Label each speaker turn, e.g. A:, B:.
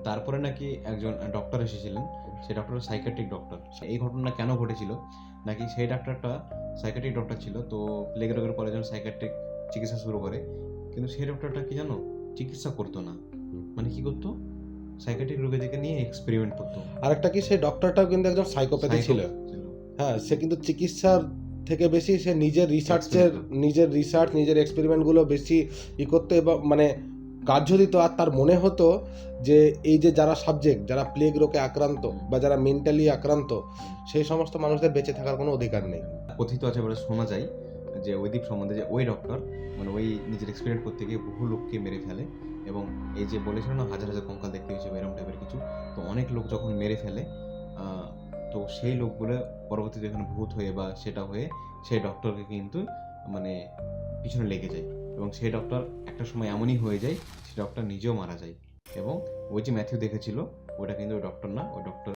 A: তারপরে নাকি একজন ডক্টর এসেছিলেন, সেই ডক্টর সাইকিয়াট্রিক ডক্টর। এই ঘটনা কেন ঘটেছিল, নাকি সেই ডাক্তারটা সাইকিয়াট্রিক ডক্টর ছিল, তো প্লেগ রোগের পরে যখন সাইকিয়াট্রিক চিকিৎসা শুরু করে, কিন্তু সেই ডক্টরটা কি জানো, চিকিৎসা করতো না, মানে কি করতো, সাইকিয়াট্রিক রোগীদেরকে নিয়ে এক্সপেরিমেন্ট করতো।
B: আরেকটা কি, সেই ডক্টরটাও কিন্তু একজন সাইকোপ্যাথি ছিল। হ্যাঁ, সে কিন্তু চিকিৎসার থেকে বেশি সে নিজের রিসার্চ নিজের এক্সপেরিমেন্টগুলো বেশি করতো, এবং মানে কার্য দিত। আর তার মনে হতো যে এই যে যারা সাবজেক্ট, যারা প্লেগ রোগে আক্রান্ত বা যারা মেন্টালি আক্রান্ত, সেই সমস্ত মানুষদের বেঁচে থাকার কোনো অধিকার নেই।
A: কথিত আছে বলে শোনা যায় যে ওই দ্বীপ সম্বন্ধে, যে ওই ডক্টর মানে ওই নিজের এক্সপেরিমেন্ট করতে গিয়ে বহু লোককে মেরে ফেলে, এবং এই যে বলেছিল না হাজার হাজার কঙ্কাল দেখতে গেছে এরকম টাইপের কিছু, তো অনেক লোক যখন মেরে ফেলে, তো সেই লোকগুলো পরবর্তীতে যখন ভূত হয়ে বা সেটা হয়ে সেই ডক্টরকে কিন্তু মানে পিছনে লেগে যায়, এবং সেই ডক্টর একটা সময় এমনই হয়ে যায়, সেই ডক্টর নিজেও মারা যায়। এবং ওই যে ম্যাথিউ দেখেছিল, ওটা কিন্তু ওই ডক্টর না, ওই ডক্টর